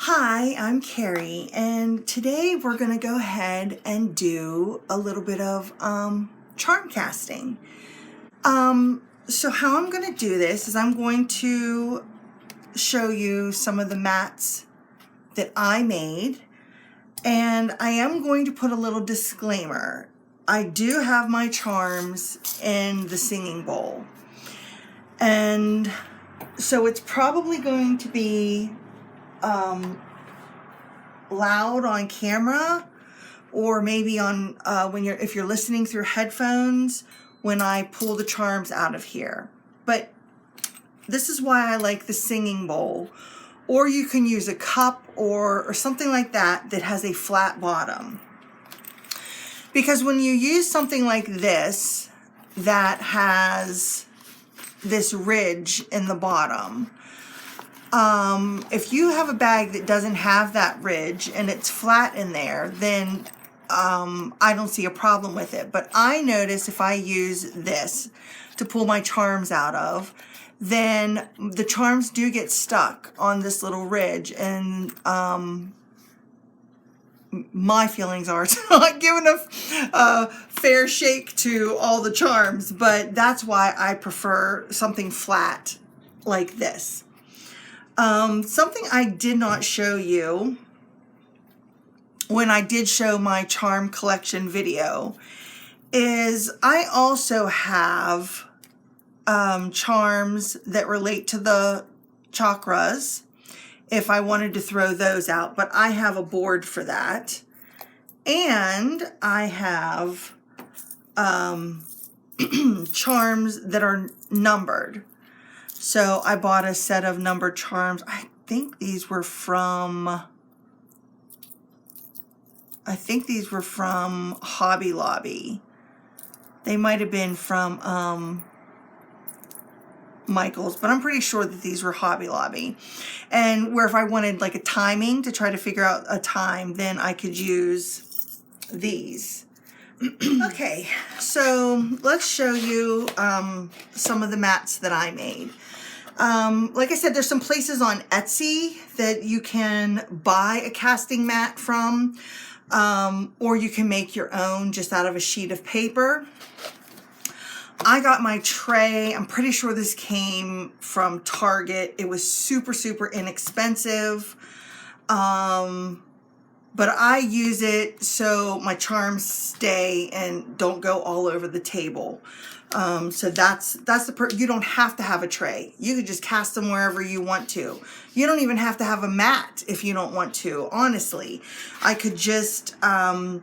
Hi, I'm Carrie, and today we're going to go ahead and do a little bit of charm casting. So how I'm going to do this is I'm going to show you some of the mats that I made, and I am going to put a little disclaimer. I do have my charms in the singing bowl, and so it's probably going to be loud on camera, or maybe on if you're listening through headphones when I pull the charms out of here. But this is why I like the singing bowl, or you can use a cup or something like that that has a flat bottom, because when you use something like this that has this ridge in the bottom, if you have a bag that doesn't have that ridge and it's flat in there, then I don't see a problem with it. But I notice if I use this to pull my charms out of, then the charms do get stuck on this little ridge, and my feelings are it's not giving a fair shake to all the charms. But that's why I prefer something flat like this. Something I did not show you when I did show my charm collection video is I also have charms that relate to the chakras if I wanted to throw those out, but I have a board for that. And I have charms that are numbered. So I bought a set of numbered charms. I think these were from Hobby Lobby. They might have been from Michael's, but I'm pretty sure that these were Hobby Lobby. And where if I wanted like a timing to try to figure out a time, then I could use these. Okay, so let's show you some of the mats that I made. Like I said, there's some places on Etsy that you can buy a casting mat from, or you can make your own just out of a sheet of paper. I got my tray. I'm pretty sure this came from Target. It was super, super inexpensive. But I use it so my charms stay and don't go all over the table. So that's you don't have to have a tray. You could just cast them wherever you want to. You don't even have to have a mat if you don't want to. Honestly, I could just I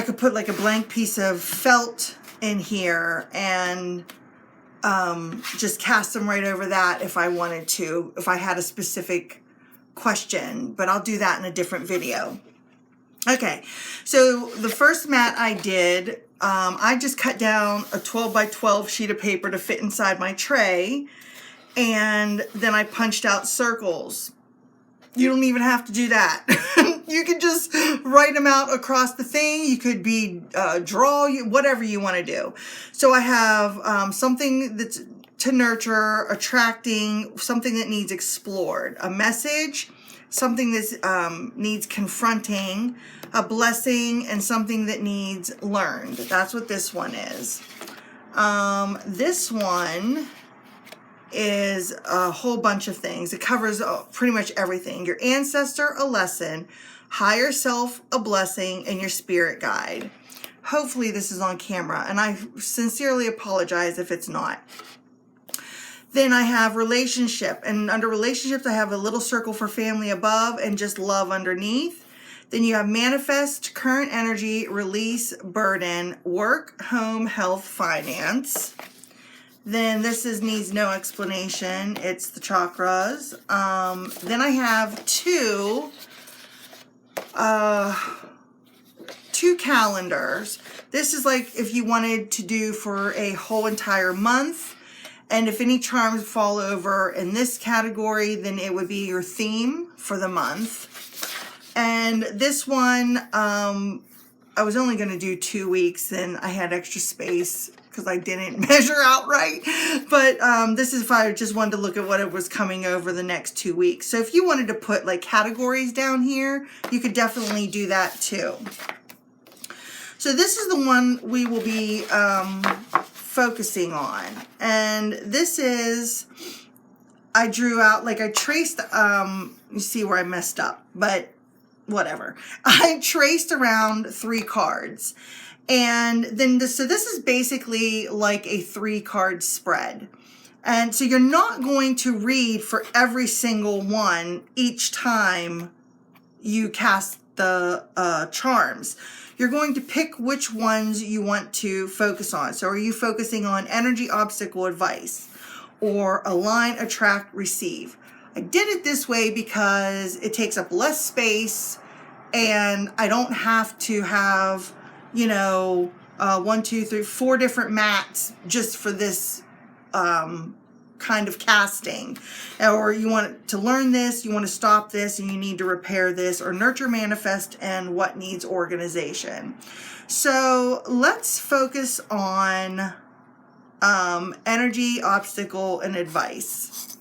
could put like a blank piece of felt in here and just cast them right over that if I wanted to, if I had a specific question, but I'll do that in a different video. Okay, so the first mat I did, I just cut down a 12 by 12 sheet of paper to fit inside my tray, and then I punched out circles. You don't even have to do that. You could just write them out across the thing. You could be draw, whatever you want to do. So I have something that's to nurture, attracting, something that needs explored, a message, something that needs confronting, a blessing, and something that needs learned. That's what this one is. This one is a whole bunch of things. It covers pretty much everything. Your ancestor, a lesson, higher self, a blessing, and your spirit guide. Hopefully this is on camera, and I sincerely apologize if it's not. Then I have relationship, and under relationships I have a little circle for family above and just love underneath. Then you have manifest, current energy, release, burden, work, home, health, finance. Then this needs no explanation. It's the chakras. Then I have two calendars. This is like if you wanted to do for a whole entire month. And if any charms fall over in this category, then it would be your theme for the month. And this one, I was only going to do 2 weeks, and I had extra space because I didn't measure out right. But this is if I just wanted to look at what it was coming over the next 2 weeks. So if you wanted to put like categories down here, you could definitely do that too. So this is the one we will be focusing on. And this is, I drew out, like I traced, you see where I messed up, but whatever. I traced around 3 cards. And then so this is basically like a 3-card spread. And so you're not going to read for every single one each time you cast the charms. You're going to pick which ones you want to focus on. So are you focusing on energy, obstacle, advice, or align, attract, receive? I did it this way because it takes up less space and I don't have to have, you know, 1, 2, 3, 4 different mats just for this kind of casting. Or you want to learn this, you want to stop this, and you need to repair this, or nurture, manifest, and what needs organization. So let's focus on energy, obstacle, and advice.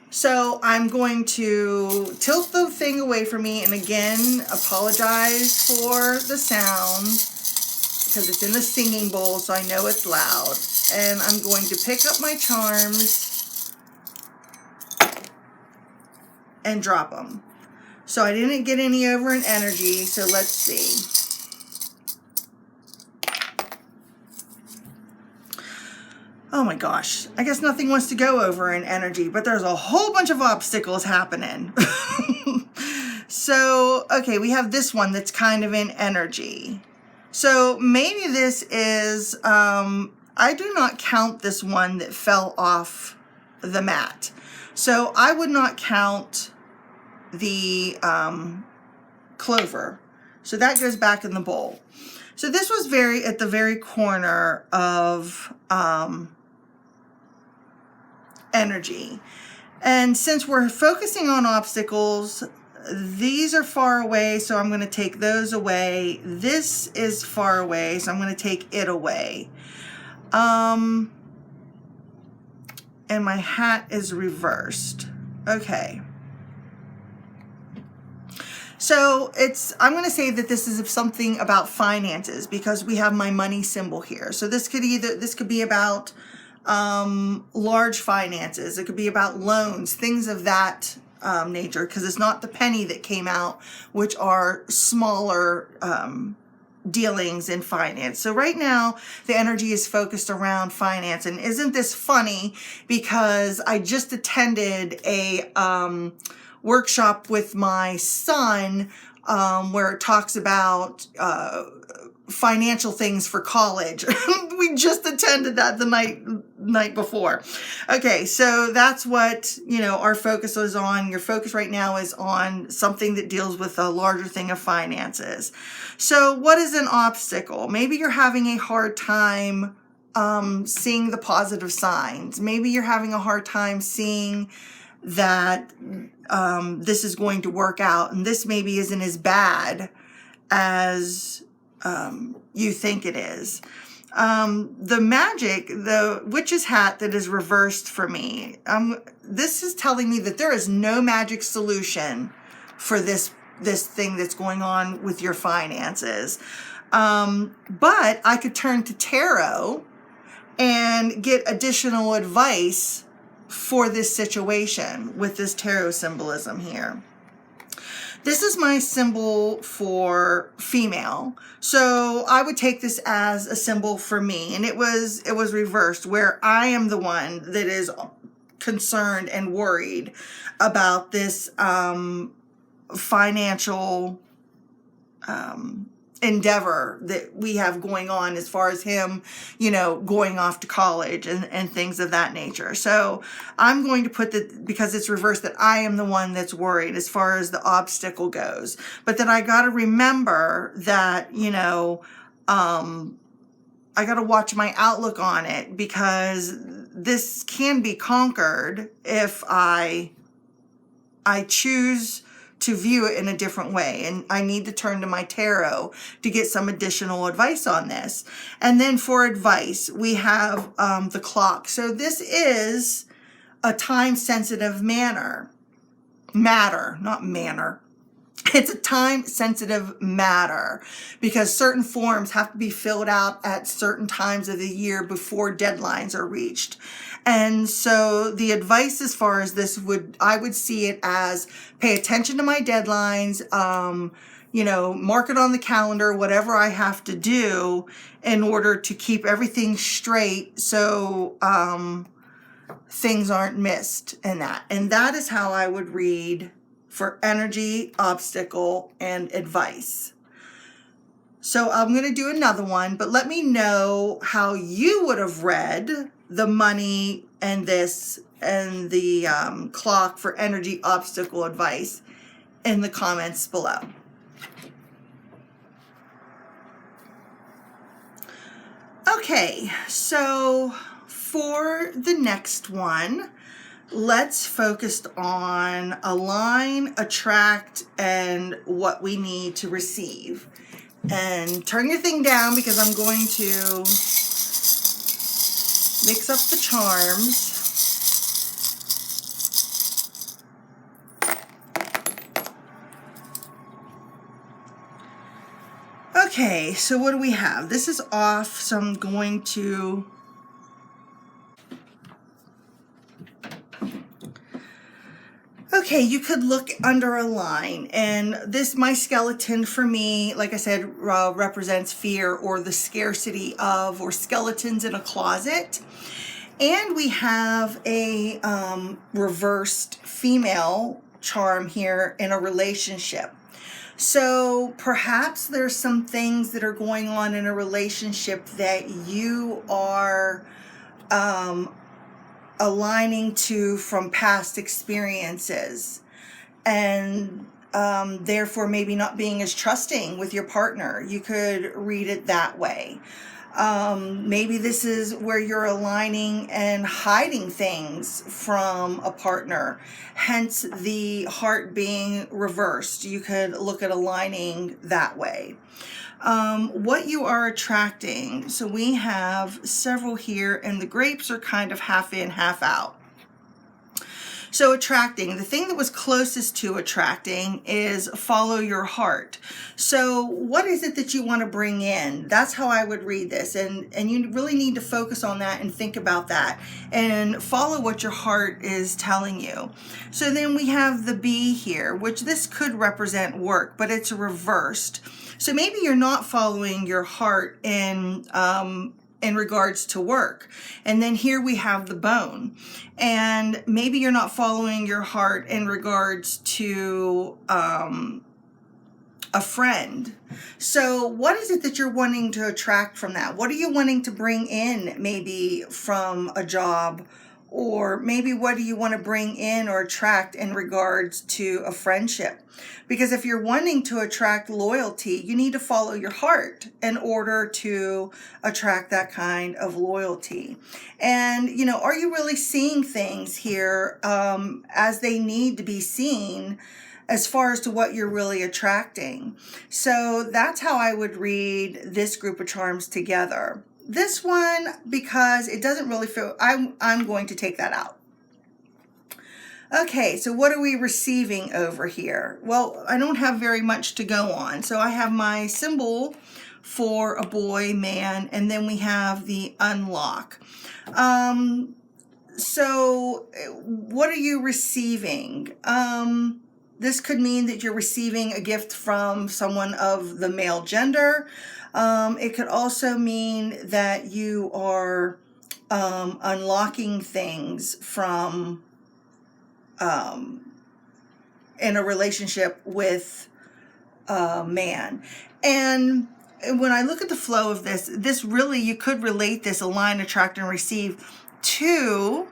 So I'm going to tilt the thing away from me, and again, apologize for the sound because it's in the singing bowl, so I know it's loud. And I'm going to pick up my charms and drop them. So I didn't get any over in energy, so let's see. Oh my gosh, I guess nothing wants to go over in energy, but there's a whole bunch of obstacles happening. So, okay, we have this one that's kind of in energy. So maybe this is, I do not count this one that fell off the mat. So I would not count the clover. So that goes back in the bowl. So this was at the very corner of energy. And since we're focusing on obstacles, these are far away, so I'm going to take those away. This is far away, so I'm going to take it away. And my hat is reversed. Okay. So I'm going to say that this is something about finances because we have my money symbol here. So this could be about large finances. It could be about loans, things of that nature, because it's not the penny that came out, which are smaller dealings in finance. So right now the energy is focused around finance. And isn't this funny? Because I just attended a workshop with my son where it talks about financial things for college. We just attended that the night before. Okay, so that's what, you know, our focus is on. Your focus right now is on something that deals with a larger thing of finances. So what is an obstacle? Maybe you're having a hard time seeing the positive signs. Maybe you're having a hard time seeing that this is going to work out, and this maybe isn't as bad as you think it is. The witch's hat that is reversed for me, this is telling me that there is no magic solution for this thing that's going on with your finances. But I could turn to tarot and get additional advice for this situation with this tarot symbolism here. This is my symbol for female. So I would take this as a symbol for me. And it was reversed, where I am the one that is concerned and worried about this financial endeavor that we have going on as far as him, you know, going off to college and things of that nature. So I'm going to put because it's reversed, that I am the one that's worried as far as the obstacle goes. But then I got to remember that, you know, I got to watch my outlook on it, because this can be conquered if I choose to view it in a different way. And I need to turn to my tarot to get some additional advice on this. And then for advice, we have the clock. So this is a time-sensitive matter, not manner. It's a time-sensitive matter because certain forms have to be filled out at certain times of the year before deadlines are reached. And so the advice as far as this I would see it as pay attention to my deadlines, you know, mark it on the calendar, whatever I have to do in order to keep everything straight so things aren't missed in that. And that is how I would read for energy, obstacle, and advice. So I'm going to do another one, but let me know how you would have read the money and this and the clock for energy, obstacle, advice in the comments below. Okay, so for the next one, let's focus on align, attract, and what we need to receive. And turn your thing down because I'm going to mix up the charms. Okay, so what do we have? This is off, so I'm going to okay, you could look under a line, and this, my skeleton for me, like I said, represents fear or the scarcity of, or skeletons in a closet. And we have a reversed female charm here in a relationship. So perhaps there's some things that are going on in a relationship that you are aligning to from past experiences, and therefore maybe not being as trusting with your partner. You could read it that way. Maybe this is where you're aligning and hiding things from a partner, hence the heart being reversed. You could look at aligning that way. What you are attracting. So we have several here, and the grapes are kind of half in, half out. So attracting, the thing that was closest to attracting is follow your heart. So what is it that you want to bring in? That's how I would read this. And you really need to focus on that and think about that and follow what your heart is telling you. So then we have the bee here, which this could represent work, but it's reversed. So maybe you're not following your heart in regards to work. And then here we have the bone. And maybe you're not following your heart in regards to a friend. So what is it that you're wanting to attract from that? What are you wanting to bring in maybe from a job? Or maybe what do you want to bring in or attract in regards to a friendship? Because if you're wanting to attract loyalty, you need to follow your heart in order to attract that kind of loyalty. And, you know, are you really seeing things here as they need to be seen as far as to what you're really attracting? So that's how I would read this group of charms together. This one, because it doesn't really feel, I'm going to take that out. Okay, so what are we receiving over here? Well, I don't have very much to go on. So I have my symbol for a boy, man, and then we have the unlock. So what are you receiving? This could mean that you're receiving a gift from someone of the male gender. It could also mean that you are unlocking things from in a relationship with a man. And when I look at the flow of this really, you could relate this align, attract, and receive to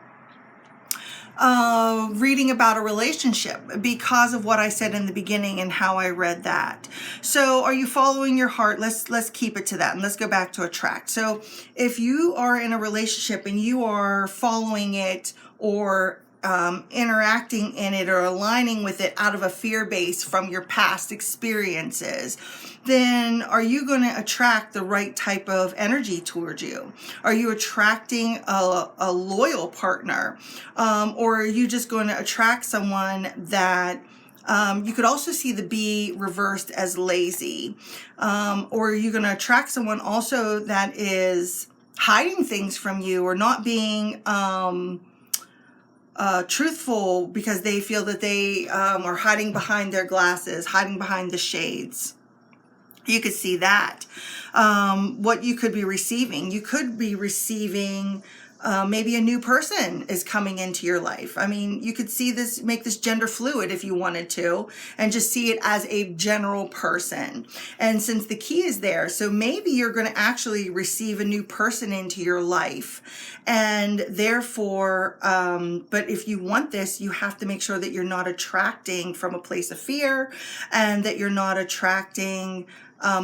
reading about a relationship because of what I said in the beginning and how I read that. So are you following your heart? Let's keep it to that, and let's go back to attract. So if you are in a relationship and you are following it or interacting in it or aligning with it out of a fear base from your past experiences, then are you going to attract the right type of energy towards you? Are you attracting a loyal partner? Or are you just going to attract someone that you could also see the B reversed as lazy? Or are you going to attract someone also that is hiding things from you or not being truthful because they feel that they are hiding behind their glasses, hiding behind the shades? You could see that. What you could be receiving. You could be receiving maybe a new person is coming into your life. I mean, you could see this, make this gender fluid if you wanted to, and just see it as a general person. And since the key is there, so maybe you're going to actually receive a new person into your life. And therefore, but if you want this, you have to make sure that you're not attracting from a place of fear, and that you're not attracting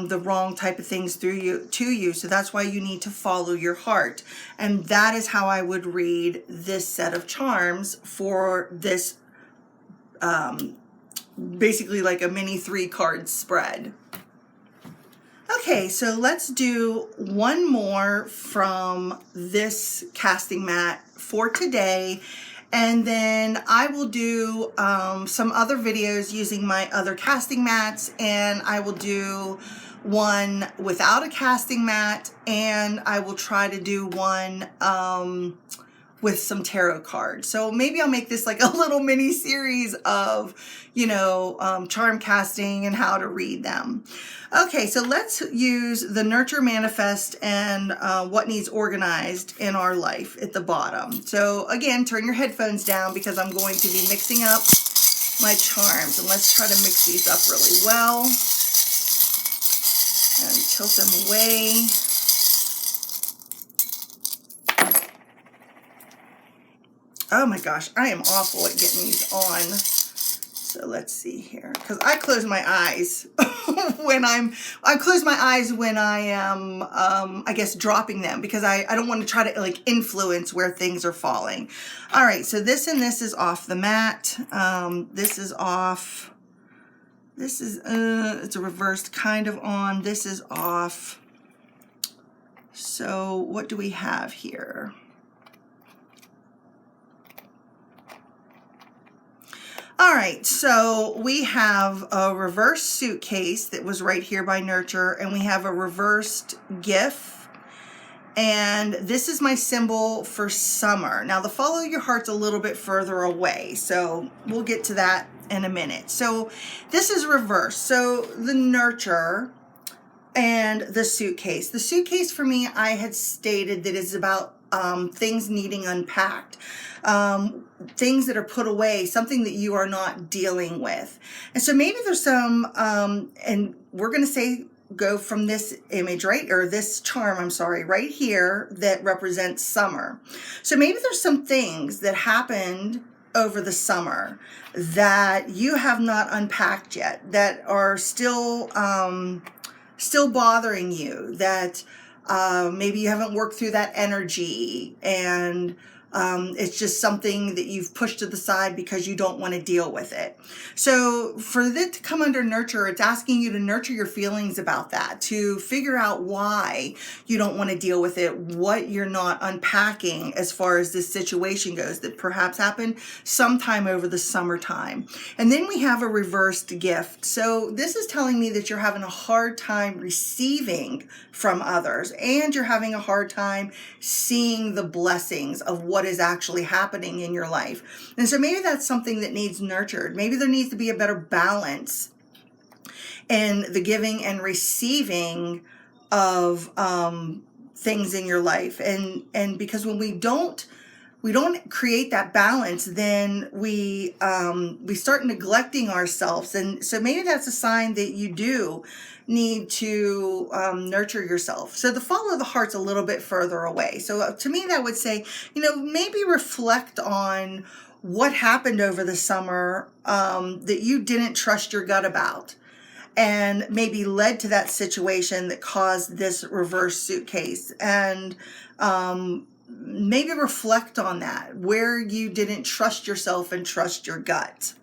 the wrong type of things to you. So that's why you need to follow your heart. And that is how I would read this set of charms for this, basically like a mini 3-card spread. Okay, so let's do one more from this casting mat for today. And then I will do some other videos using my other casting mats, and I will do one without a casting mat, and I will try to do one with some tarot cards. So maybe I'll make this like a little mini series of, you know, charm casting and how to read them. Okay, so let's use the Nurture, Manifest, and what needs organized in our life at the bottom. So again, turn your headphones down because I'm going to be mixing up my charms. And let's try to mix these up really well. And tilt them away. Oh my gosh, I am awful at getting these on. So let's see here, because I close my eyes when I close my eyes when I am, I guess, dropping them, because I don't want to try to like influence where things are falling. All right, so this and this is off the mat. This is off. This is, it's a reversed kind of on. This is off. So what do we have here? All right, so we have a reverse suitcase that was right here by Nurture, and we have a reversed GIF, and this is my symbol for summer. Now, the follow your heart's a little bit further away, so we'll get to that in a minute. So this is reverse. So the Nurture and the suitcase. The suitcase for me, I had stated that is about things needing unpacked, things that are put away, something that you are not dealing with. And so maybe there's some, and we're going to say, go from this image, right? Or this charm, I'm sorry, right here that represents summer. So maybe there's some things that happened over the summer that you have not unpacked yet, that are still bothering you, that maybe you haven't worked through that energy, and it's just something that you've pushed to the side because you don't want to deal with it. So for it to come under Nurture, it's asking you to nurture your feelings about that, to figure out why you don't want to deal with it, what you're not unpacking as far as this situation goes that perhaps happened sometime over the summertime. And then we have a reversed gift. So this is telling me that you're having a hard time receiving from others, and you're having a hard time seeing the blessings of what is actually happening in your life. And so maybe that's something that needs nurtured. Maybe there needs to be a better balance in the giving and receiving of things in your life. And because when we don't create that balance, then we start neglecting ourselves. And so maybe that's a sign that you do need to nurture yourself. So the follow the heart's a little bit further away. So to me, that would say, you know, maybe reflect on what happened over the summer that you didn't trust your gut about, and maybe led to that situation that caused this reverse suitcase. And maybe reflect on that, where you didn't trust yourself and trust your gut.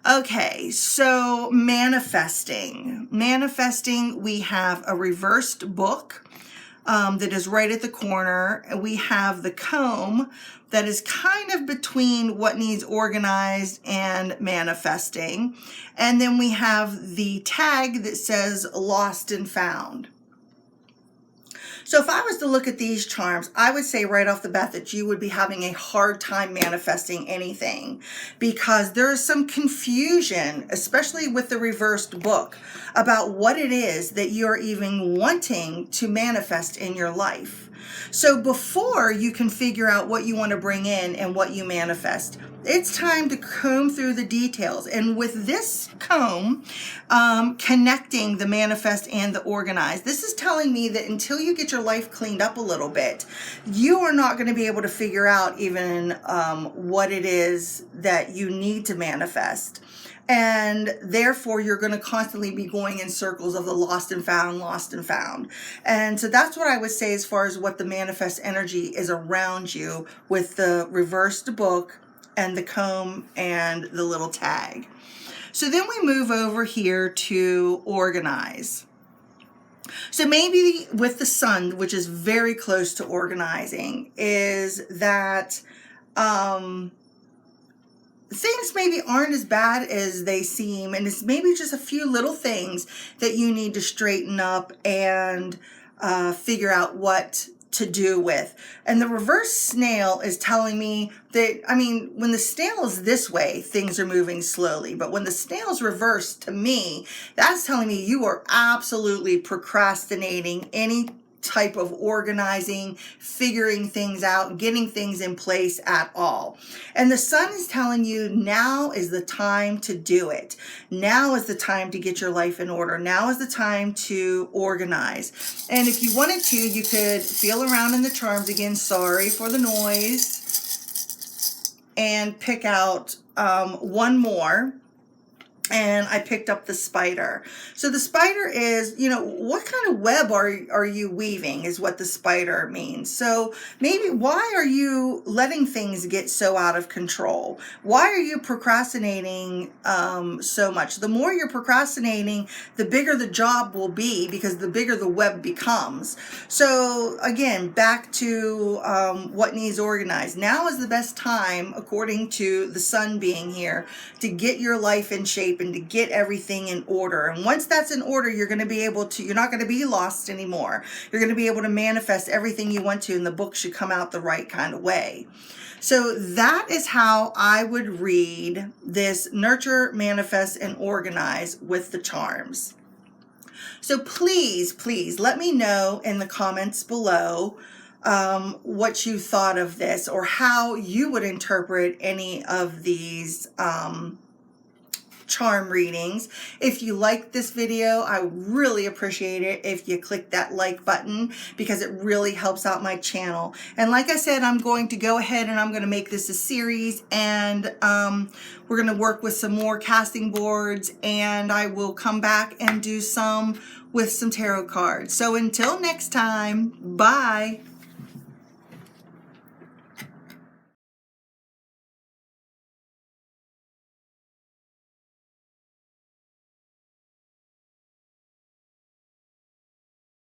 Okay, so manifesting. Manifesting, we have a reversed book that is right at the corner. We have the comb that is kind of between what needs organized and manifesting. And then we have the tag that says lost and found. So if I was to look at these charms, I would say right off the bat that you would be having a hard time manifesting anything, because there is some confusion, especially with the reversed book, about what it is that you're even wanting to manifest in your life. So before you can figure out what you want to bring in and what you manifest, it's time to comb through the details. And with this comb, connecting the manifest and the organized, this is telling me that until you get your life cleaned up a little bit, you are not going to be able to figure out even what it is that you need to manifest. And therefore, you're going to constantly be going in circles of the lost and found, lost and found. And so that's what I would say as far as what the manifest energy is around you with the reversed book and the comb and the little tag. So then we move over here to organize. So maybe with the sun, which is very close to organizing, is that things maybe aren't as bad as they seem, and it's maybe just a few little things that you need to straighten up and figure out what to do with. And the reverse snail is telling me that, I mean, when the snail is this way, things are moving slowly. But when the snail's reversed, to me, that's telling me you are absolutely procrastinating any type of organizing, figuring things out, getting things in place at all. And the sun is telling you now is the time to do it. Now is the time to get your life in order. Now is the time to organize. And if you wanted to, you could feel around in the charms again, sorry for the noise, and pick out one more. And I picked up the spider. So the spider is, you know, what kind of web are you weaving is what the spider means. So maybe why are you letting things get so out of control? Why are you procrastinating so much? The more you're procrastinating, the bigger the job will be, because the bigger the web becomes. So again, back to what needs organized. Now is the best time, according to the sun being here, to get your life in shape and to get everything in order. And once that's in order, you're going to be able to, you're not going to be lost anymore. You're going to be able to manifest everything you want to, and the book should come out the right kind of way. So that is how I would read this Nurture, Manifest, and Organize with the charms. So please, please let me know in the comments below what you thought of this, or how you would interpret any of these charm readings. If you like this video, I would really appreciate it if you click that like button, because it really helps out my channel. And like I said, I'm going to go ahead and I'm going to make this a series, and we're going to work with some more casting boards, and I will come back and do some with some tarot cards. So until next time, bye.